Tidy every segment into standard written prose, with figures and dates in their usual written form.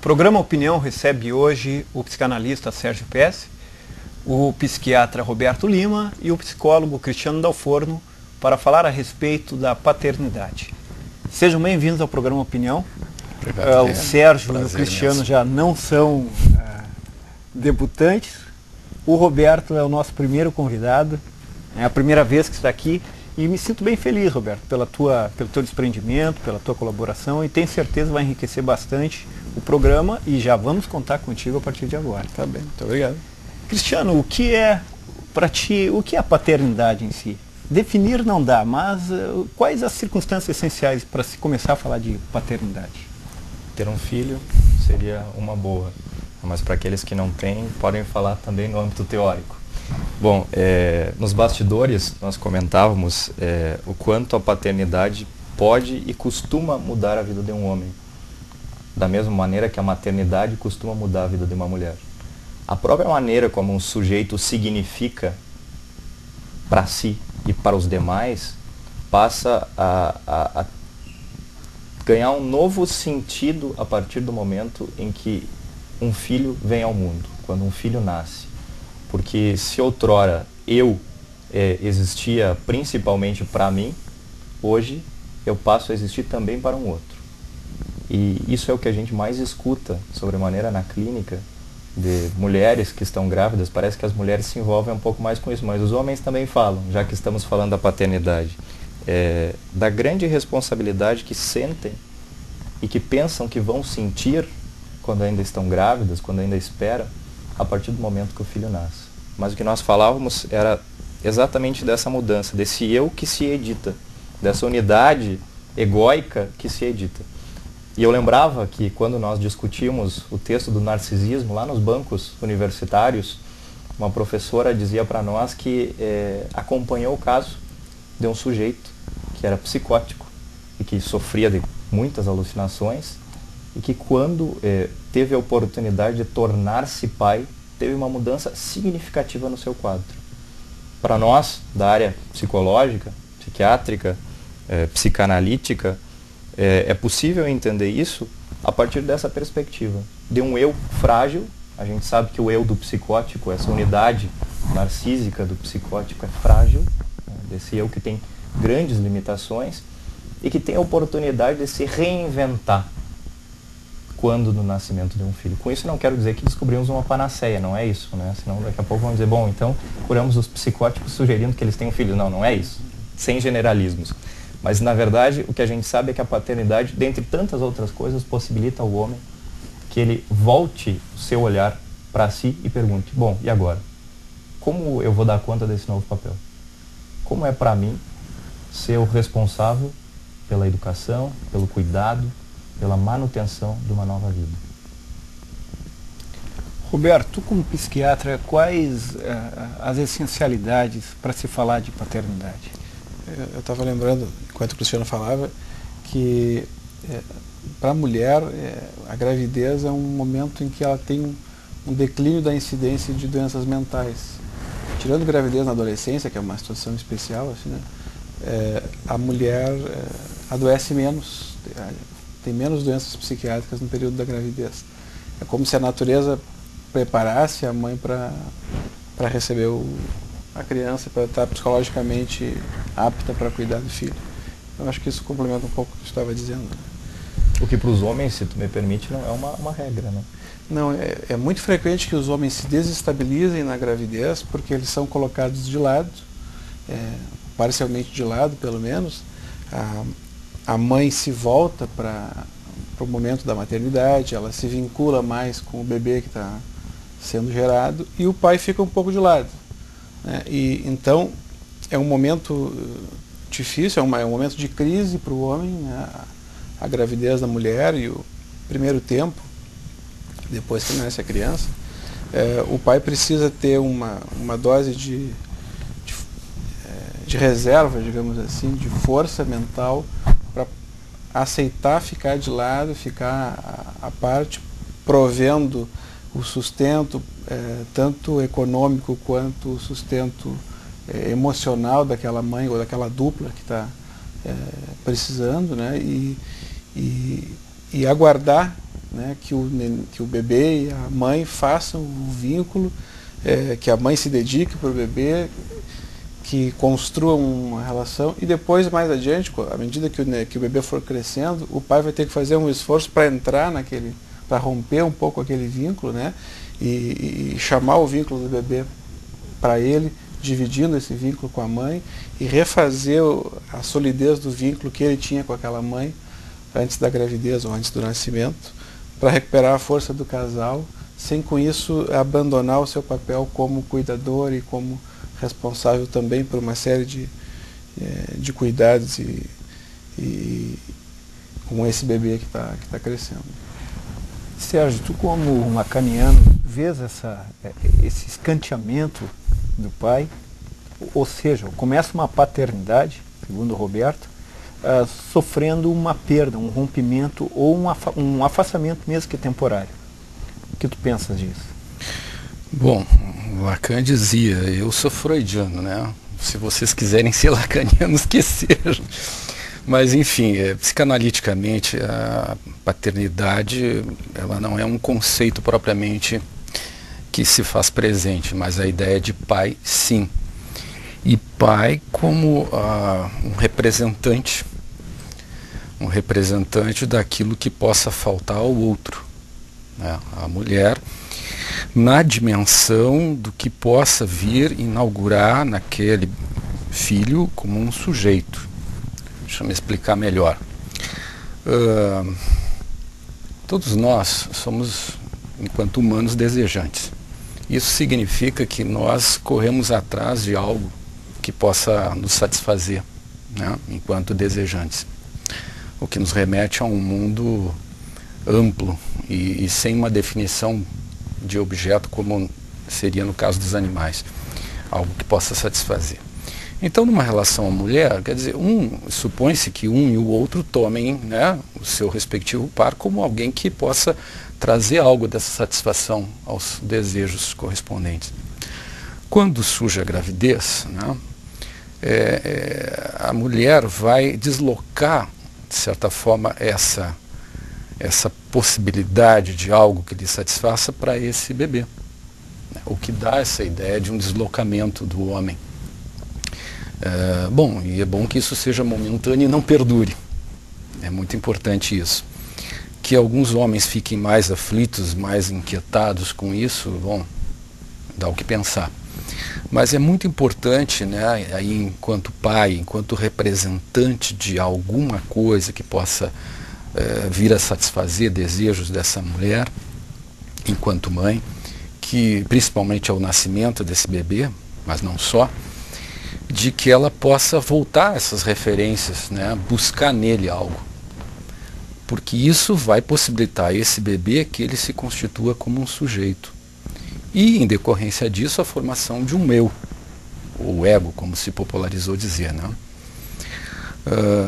programa Opinião recebe hoje o psicanalista Sérgio Pesce, o psiquiatra Roberto Lima e o psicólogo Cristiano Dalforno para falar a respeito da paternidade. Sejam bem-vindos ao programa Opinião. Obrigado, o Sérgio e o Cristiano já não são debutantes. O Roberto é o nosso primeiro convidado, é a primeira vez que está aqui. E me sinto bem feliz, Roberto, pelo teu desprendimento, pela tua colaboração, e tenho certeza que vai enriquecer bastante o programa e já vamos contar contigo a partir de agora. Tá bem, muito obrigado. Cristiano, o que é para ti, o que é a paternidade em si? Definir não dá, mas quais as circunstâncias essenciais para se começar a falar de paternidade? Ter um filho seria uma boa, mas para aqueles que não têm, podem falar também no âmbito teórico. Bom, nos bastidores nós comentávamos o quanto a paternidade pode e costuma mudar a vida de um homem, da mesma maneira que a maternidade costuma mudar a vida de uma mulher. A própria maneira como um sujeito significa para si e para os demais passa a ganhar um novo sentido a partir do momento em que um filho vem ao mundo, quando um filho nasce. Porque se outrora eu existia principalmente para mim, hoje eu passo a existir também para um outro. E isso é o que a gente mais escuta sobremaneira na clínica de mulheres que estão grávidas. Parece que as mulheres se envolvem um pouco mais com isso, mas os homens também falam, já que estamos falando da paternidade, da grande responsabilidade que sentem e que pensam que vão sentir quando ainda estão grávidas, quando ainda esperam, a partir do momento que o filho nasce. Mas o que nós falávamos era exatamente dessa mudança, desse eu que se edita, dessa unidade egóica que se edita. E eu lembrava que quando nós discutimos o texto do narcisismo lá nos bancos universitários, uma professora dizia para nós que acompanhou o caso de um sujeito que era psicótico e que sofria de muitas alucinações e que quando teve a oportunidade de tornar-se pai, teve uma mudança significativa no seu quadro. Para nós, da área psicológica, psiquiátrica, psicanalítica, é possível entender isso a partir dessa perspectiva. De um eu frágil, a gente sabe que o eu do psicótico, essa unidade narcísica do psicótico é frágil, desse eu que tem grandes limitações e que tem a oportunidade de se reinventar quando no nascimento de um filho. Com isso não quero dizer que descobrimos uma panaceia, não é isso, né? Senão daqui a pouco vamos dizer, bom, então curamos os psicóticos sugerindo que eles tenham filhos. Não, não é isso. Sem generalismos. Mas na verdade o que a gente sabe é que a paternidade, dentre tantas outras coisas, possibilita ao homem que ele volte o seu olhar para si e pergunte, bom, e agora? Como eu vou dar conta desse novo papel? Como é para mim ser o responsável pela educação, pelo cuidado, pela manutenção de uma nova vida? Roberto, tu como psiquiatra, quais as essencialidades para se falar de paternidade? Eu estava lembrando, enquanto o Cristiano falava, que para a mulher a gravidez é um momento em que ela tem um declínio da incidência de doenças mentais. Tirando gravidez na adolescência, que é uma situação especial, assim, né, a mulher adoece menos, tem menos doenças psiquiátricas no período da gravidez. É como se a natureza preparasse a mãe para receber a criança, para estar psicologicamente apta para cuidar do filho. Eu acho que isso complementa um pouco o que você estava dizendo. Né? O que para os homens, se tu me permite, não é uma regra, né? Não, é muito frequente que os homens se desestabilizem na gravidez porque eles são colocados de lado, parcialmente de lado pelo menos. A mãe se volta para o momento da maternidade, ela se vincula mais com o bebê que está sendo gerado e o pai fica um pouco de lado. Né? E então é um momento difícil, é um momento de crise para o homem, né? A gravidez da mulher e o primeiro tempo, depois que nasce a criança, o pai precisa ter uma dose de reserva, digamos assim, de força mental para aceitar ficar de lado, ficar à parte, provendo o sustento, tanto econômico quanto o sustento emocional daquela mãe ou daquela dupla que está precisando, né? E aguardar né, que o bebê e a mãe façam o vínculo, que a mãe se dedique para o bebê, que construam uma relação, e depois, mais adiante, à medida que o bebê for crescendo, o pai vai ter que fazer um esforço para entrar para romper um pouco aquele vínculo, né, e chamar o vínculo do bebê para ele, dividindo esse vínculo com a mãe, e refazer a solidez do vínculo que ele tinha com aquela mãe antes da gravidez ou antes do nascimento, para recuperar a força do casal, sem com isso abandonar o seu papel como cuidador e como responsável também por uma série de cuidados e com esse bebê que tá crescendo. Sérgio, tu como lacaniano, vês esse escanteamento do pai, ou seja, começa uma paternidade, segundo o Roberto, sofrendo uma perda, um rompimento ou um afastamento mesmo que temporário. O que tu pensas disso? Bom, Lacan dizia, eu sou freudiano, né? Se vocês quiserem ser lacanianos, que sejam. Mas, enfim, psicanaliticamente, a paternidade, ela não é um conceito propriamente que se faz presente, mas a ideia de pai, sim. E pai como um representante daquilo que possa faltar ao outro, né? A mulher, na dimensão do que possa vir inaugurar naquele filho como um sujeito. Deixa eu me explicar melhor. Todos nós somos, enquanto humanos, desejantes. Isso significa que nós corremos atrás de algo que possa nos satisfazer, né, enquanto desejantes. O que nos remete a um mundo amplo e sem uma definição de objeto como seria no caso dos animais. Algo que possa satisfazer. Então, numa relação à mulher, quer dizer, supõe-se que um e o outro tomem, né, o seu respectivo par como alguém que possa trazer algo dessa satisfação aos desejos correspondentes. Quando surge a gravidez, né, a mulher vai deslocar, de certa forma, essa possibilidade de algo que lhe satisfaça para esse bebê. O que dá essa ideia de um deslocamento do homem. Bom, e é bom que isso seja momentâneo e não perdure. É muito importante isso. Que alguns homens fiquem mais aflitos, mais inquietados com isso, bom, dá o que pensar. Mas é muito importante, né, aí enquanto pai, enquanto representante de alguma coisa que possa vir a satisfazer desejos dessa mulher, enquanto mãe, que principalmente ao nascimento desse bebê, mas não só, de que ela possa voltar a essas referências, né, buscar nele algo. Porque isso vai possibilitar a esse bebê que ele se constitua como um sujeito. E, em decorrência disso, a formação de um eu, ou ego, como se popularizou dizer, né?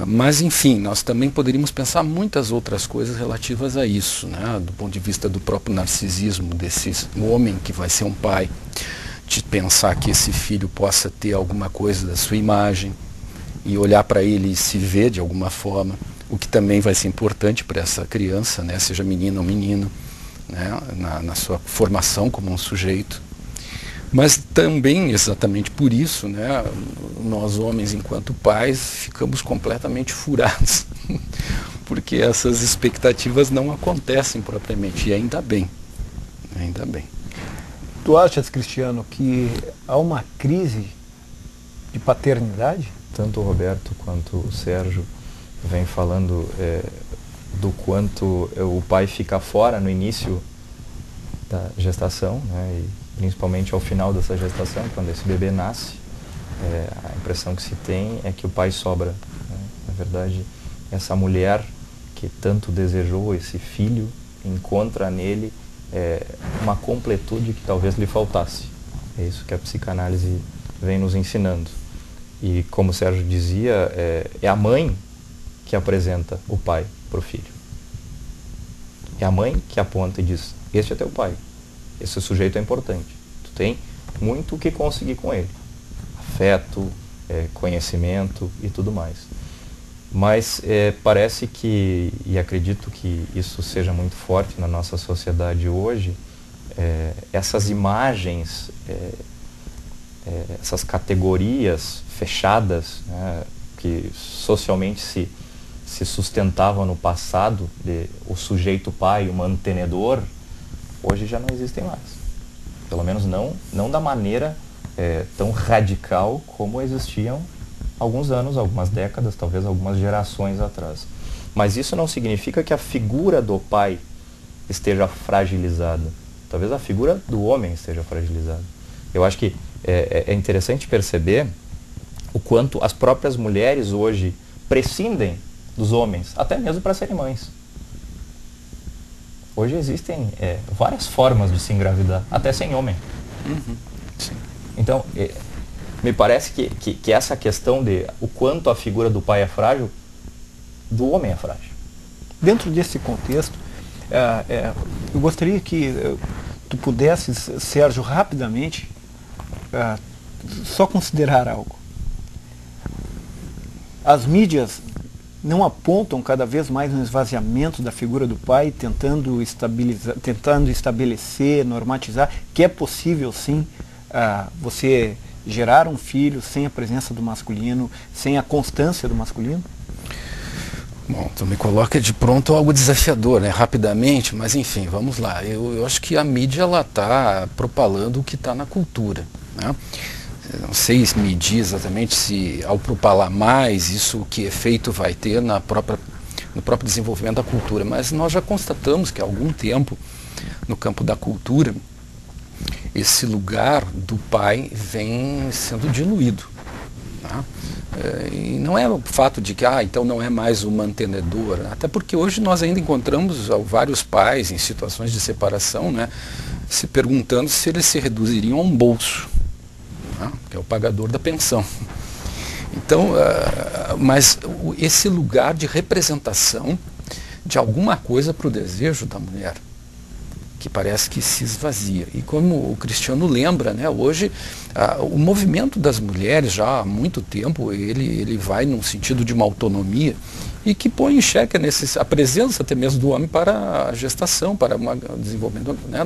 Mas, enfim, nós também poderíamos pensar muitas outras coisas relativas a isso, né? Do ponto de vista do próprio narcisismo desse homem que vai ser um pai, de pensar que esse filho possa ter alguma coisa da sua imagem e olhar para ele e se ver de alguma forma, o que também vai ser importante para essa criança, né? Seja menina ou menino, né? na sua formação como um sujeito. Mas também, exatamente por isso, né, nós homens, enquanto pais, ficamos completamente furados, porque essas expectativas não acontecem propriamente, e ainda bem. Ainda bem. Tu achas, Cristiano, que há uma crise de paternidade? Tanto o Roberto quanto o Sérgio vem falando do quanto o pai fica fora no início da gestação, né, e principalmente ao final dessa gestação, quando esse bebê nasce, a impressão que se tem é que o pai sobra, né? Na verdade, essa mulher que tanto desejou esse filho encontra nele uma completude que talvez lhe faltasse. É isso que a psicanálise vem nos ensinando. E como o Sérgio dizia, é a mãe que apresenta o pai para o filho. É a mãe que aponta e diz, este é teu pai. Esse sujeito é importante. Tu tem muito o que conseguir com ele. Afeto, conhecimento e tudo mais. Mas parece que, e acredito que isso seja muito forte na nossa sociedade hoje, essas imagens, essas categorias fechadas, né, que socialmente se sustentavam no passado, de o sujeito pai, o mantenedor, hoje já não existem mais. Pelo menos não da maneira tão radical como existiam alguns anos, algumas décadas, talvez algumas gerações atrás. Mas isso não significa que a figura do pai esteja fragilizada. Talvez a figura do homem esteja fragilizada. Eu acho que é interessante perceber o quanto as próprias mulheres hoje prescindem dos homens, até mesmo para serem mães. Hoje existem várias formas de se engravidar, até sem homem. Uhum. Sim. Então, me parece que essa questão de o quanto a figura do pai é frágil, do homem é frágil. Dentro desse contexto, eu gostaria que tu pudesses, Sérgio, rapidamente, só considerar algo. As mídias não apontam cada vez mais um esvaziamento da figura do pai, tentando estabelecer, normatizar, que é possível sim você gerar um filho sem a presença do masculino, sem a constância do masculino? Bom, tu me coloca de pronto algo desafiador, né? Rapidamente, mas enfim, vamos lá. Eu acho que a mídia ela está propalando o que está na cultura, né? Eu não sei medir exatamente se ao propalar mais isso que efeito vai ter no próprio desenvolvimento da cultura, mas nós já constatamos que há algum tempo no campo da cultura esse lugar do pai vem sendo diluído, tá? E não é o fato de que então não é mais o mantenedor, até porque hoje nós ainda encontramos vários pais em situações de separação, né, se perguntando se eles se reduziriam a um bolso, que é o pagador da pensão. Então, mas esse lugar de representação de alguma coisa para o desejo da mulher, que parece que se esvazia. E como o Cristiano lembra, né, hoje o movimento das mulheres já há muito tempo, ele vai num sentido de uma autonomia e que põe em xeque a presença até mesmo do homem para a gestação, para o desenvolvimento, né,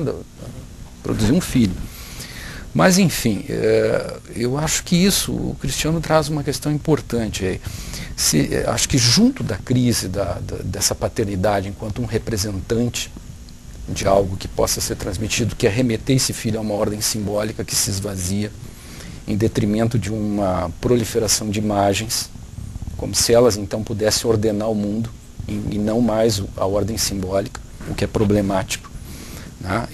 produzir um filho. Mas, enfim, eu acho que o Cristiano traz uma questão importante. Acho que junto da crise dessa paternidade, enquanto um representante de algo que possa ser transmitido, que remeter esse filho a uma ordem simbólica que se esvazia, em detrimento de uma proliferação de imagens, como se elas então pudessem ordenar o mundo, e não mais a ordem simbólica, o que é problemático. Né?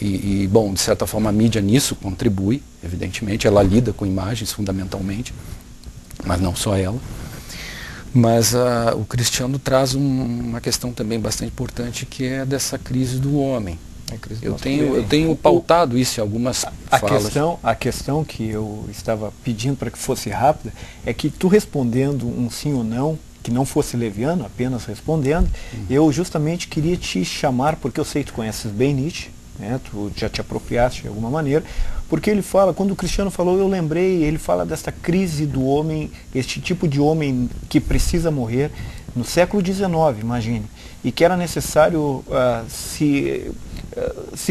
Bom, de certa forma a mídia nisso contribui, evidentemente, ela lida com imagens fundamentalmente, mas não só ela. Mas o Cristiano traz uma questão também bastante importante, que é dessa crise do homem. Eu tenho pautado isso em algumas falas. A questão que eu estava pedindo para que fosse rápida é que tu respondendo um sim ou não, que não fosse leviano, apenas respondendo, eu justamente queria te chamar, porque eu sei que tu conheces bem Nietzsche, né, tu já te apropriaste de alguma maneira, porque ele fala, quando o Cristiano falou, eu lembrei, ele fala dessa crise do homem, este tipo de homem que precisa morrer no século XIX, imagine, e que era necessário se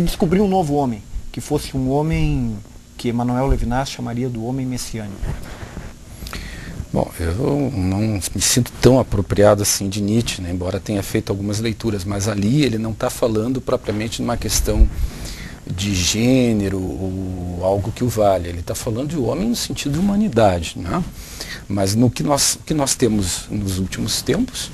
descobrir um novo homem, que fosse um homem que Emmanuel Levinas chamaria do homem messiânico. Bom, eu não me sinto tão apropriado assim de Nietzsche, né, embora tenha feito algumas leituras, mas ali ele não está falando propriamente de uma questão de gênero ou algo que o valha. Ele está falando de homem no sentido de humanidade, né? Mas no que nós temos nos últimos tempos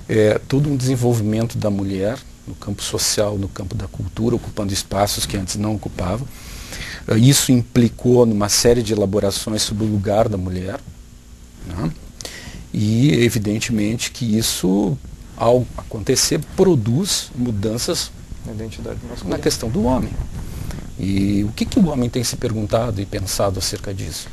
é todo um desenvolvimento da mulher no campo social, no campo da cultura, ocupando espaços que antes não ocupava. Isso implicou numa série de elaborações sobre o lugar da mulher, né? E evidentemente que isso, ao acontecer, produz mudanças na identidade masculina, na questão do homem. E o que o homem tem se perguntado e pensado acerca disso?